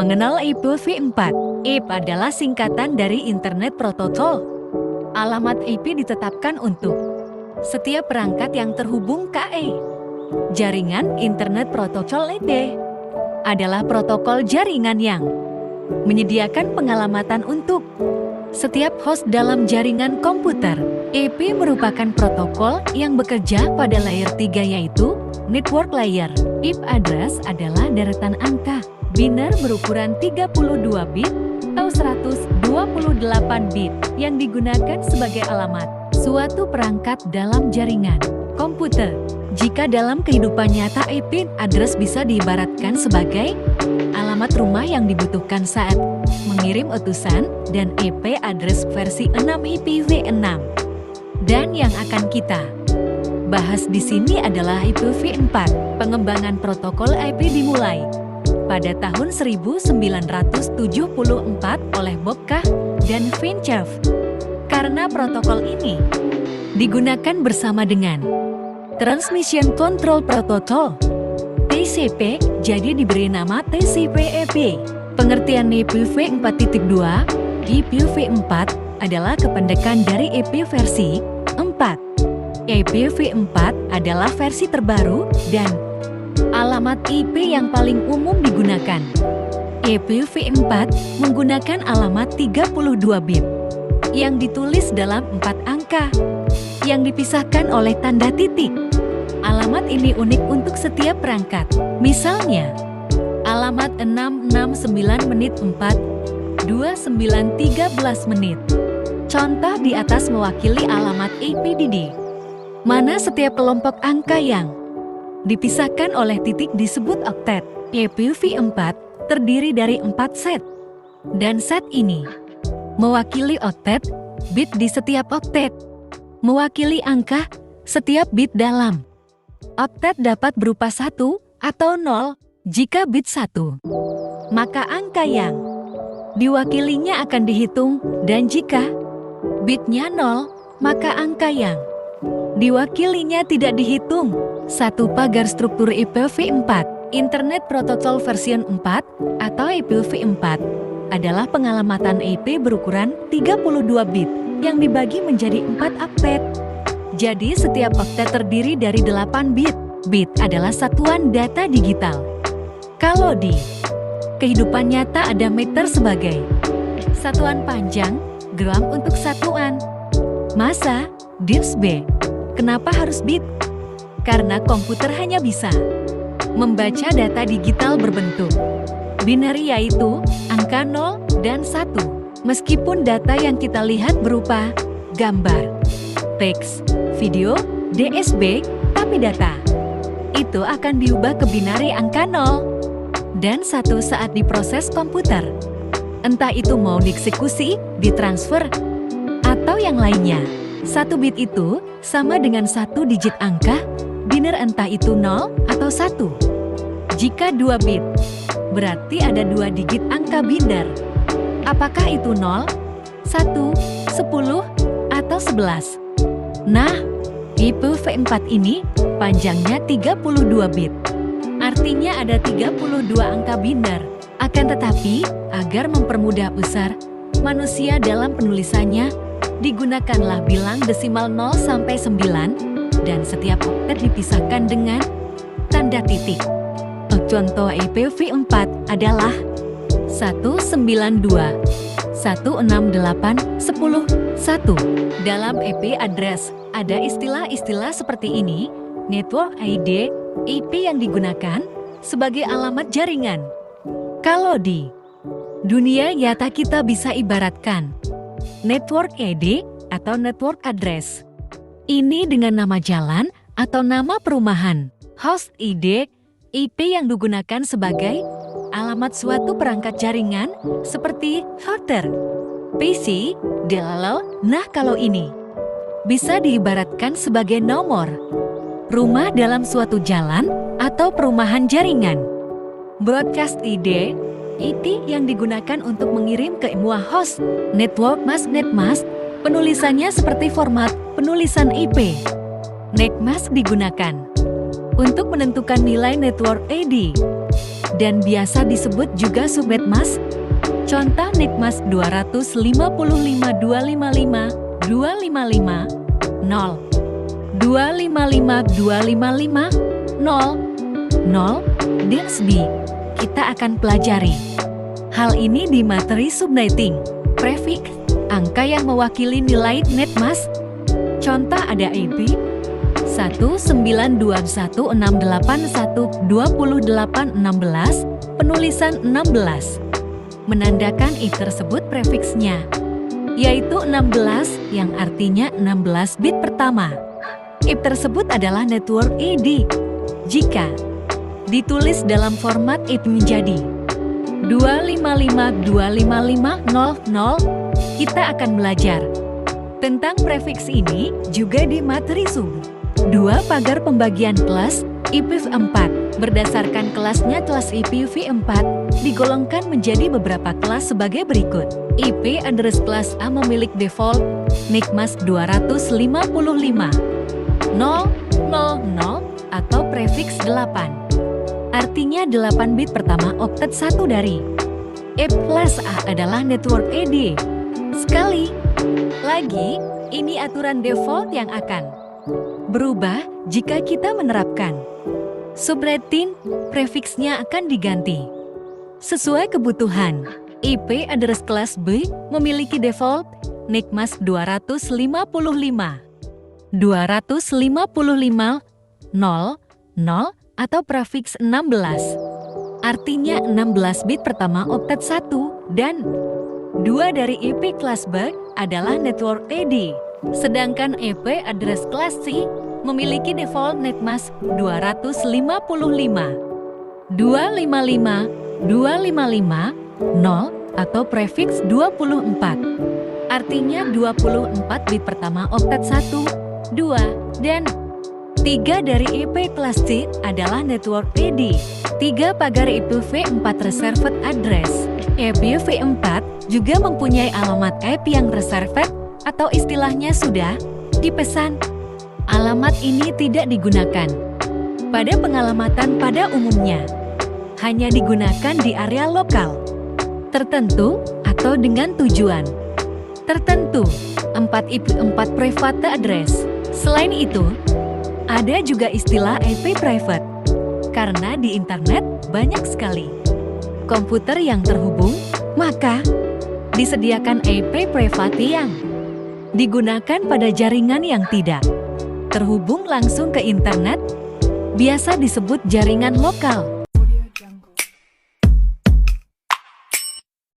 Mengenal IPv4. IP adalah singkatan dari Internet Protocol. Alamat IP ditetapkan untuk setiap perangkat yang terhubung KE. Jaringan Internet Protocol ID adalah protokol jaringan yang menyediakan pengalamatan untuk setiap host dalam jaringan komputer. IP merupakan protokol yang bekerja pada layer 3 yaitu network layer. IP address adalah deretan angka biner berukuran 32 bit atau 128 bit yang digunakan sebagai alamat suatu perangkat dalam jaringan komputer. Jika dalam kehidupan nyata IP address bisa diibaratkan sebagai alamat rumah yang dibutuhkan saat mengirim utusan dan IP address versi 6 IPv6. Dan yang akan kita bahas di sini adalah IPv4. Pengembangan protokol IP dimulai pada tahun 1974 oleh Bob Kah dan Vint Cerf. Karena protokol ini digunakan bersama dengan Transmission Control Protocol (TCP), jadi diberi nama TCP/IP. Pengertian IPv4.2, IPv4 adalah kependekan dari IP versi 4. IPv4 adalah versi terbaru dan alamat IP yang paling umum digunakan. IPv4 menggunakan alamat 32 bit yang ditulis dalam 4 angka yang dipisahkan oleh tanda titik. Alamat ini unik untuk setiap perangkat. Misalnya, alamat 669 menit 4, 29 13 menit. Contoh di atas mewakili alamat IPDD, mana setiap kelompok angka yang dipisahkan oleh titik disebut oktet. IPv4 terdiri dari 4 set, dan set ini mewakili oktet, bit di setiap oktet, mewakili angka setiap bit dalam oktet dapat berupa 1 atau 0. Jika bit 1, maka angka yang diwakilinya akan dihitung, dan jika bitnya 0, maka angka yang diwakilinya tidak dihitung. 1 pagar struktur IPv4. Internet Protocol version 4 atau IPv4 adalah pengalamatan IP berukuran 32 bit yang dibagi menjadi 4 oktet. Jadi setiap oktet terdiri dari 8 bit. Bit adalah satuan data digital. Kalau di kehidupan nyata ada meter sebagai satuan panjang, gram untuk satuan massa, dB. Kenapa harus bit? Karena komputer hanya bisa membaca data digital berbentuk binary, yaitu angka 0 dan 1. Meskipun data yang kita lihat berupa gambar, teks, video, DSB, tapi data itu akan diubah ke binary angka 0 dan 1 saat diproses komputer. Entah itu mau dieksekusi, ditransfer, atau yang lainnya. 1 bit itu sama dengan 1 digit angka biner, entah itu 0 atau 1. Jika 2 bit, berarti ada 2 digit angka biner. Apakah itu 0, 1, 10, atau 11? Nah, IPv4 ini panjangnya 32 bit. Artinya ada 32 angka biner. Akan tetapi, agar mempermudah besar manusia dalam penulisannya, digunakanlah bilang desimal 0 sampai 9 dan setiap oktet dipisahkan dengan tanda titik. Contoh IPv4 adalah 192, 168, 10, 1. Dalam IP address ada istilah-istilah seperti ini: network ID, IP yang digunakan sebagai alamat jaringan. Kalau di dunia nyata kita bisa ibaratkan network ID atau network address ini dengan nama jalan atau nama perumahan. Host ID, IP yang digunakan sebagai alamat suatu perangkat jaringan seperti router, PC, DLL. Nah, kalau ini bisa diibaratkan sebagai nomor rumah dalam suatu jalan atau perumahan jaringan. Broadcast ID, IP yang digunakan untuk mengirim ke semua host. Network mask, netmask, penulisannya seperti format penulisan IP. Netmask digunakan untuk menentukan nilai network ID. dan biasa disebut juga subnetmask. Contoh NIC mask 255.255.255.0, 255.255.0.0, DSB. Kita akan pelajari hal ini di materi subnetting. Prefiks, angka yang mewakili nilai NetMask. Contoh ada IP 19216812816, penulisan 16. Menandakan IP tersebut prefiksnya, yaitu 16 yang artinya 16 bit pertama. IP tersebut adalah network ID. Jika ditulis dalam format IP menjadi 255.255.0.0, kita akan belajar tentang prefiks ini juga di materi sub. 2. Pagar pembagian kelas IPv4. Berdasarkan kelasnya, kelas IPv4 digolongkan menjadi beberapa kelas sebagai berikut. IP address kelas A memiliki default NIC mask 255.000 atau prefiks 8. Artinya 8 bit pertama oktet 1 dari IP kelas A adalah network ID. Sekali lagi, ini aturan default yang akan berubah jika kita menerapkan subroutine. Prefiksnya akan diganti sesuai kebutuhan. IP address kelas B memiliki default NIC mask 255.0.0 atau prefiks 16. Artinya 16 bit pertama oktet 1 dan 2 dari IP kelas B adalah network ID. Sedangkan IP address kelas C memiliki default NIC mask 255.255.0 atau prefiks 24. Artinya 24 bit pertama oktet 1, 2, dan 3 dari IP kelas C adalah network ID. 3. Pagar IPv4 reserved address. IPv4 juga mempunyai alamat IP yang reserved atau istilahnya sudah dipesan. Alamat ini tidak digunakan pada pengalamatan pada umumnya. Hanya digunakan di area lokal tertentu atau dengan tujuan tertentu. 4. IP4 private address. Selain itu, ada juga istilah IP private. Karena di internet banyak sekali komputer yang terhubung, maka disediakan IP private yang digunakan pada jaringan yang tidak terhubung langsung ke internet, biasa disebut jaringan lokal.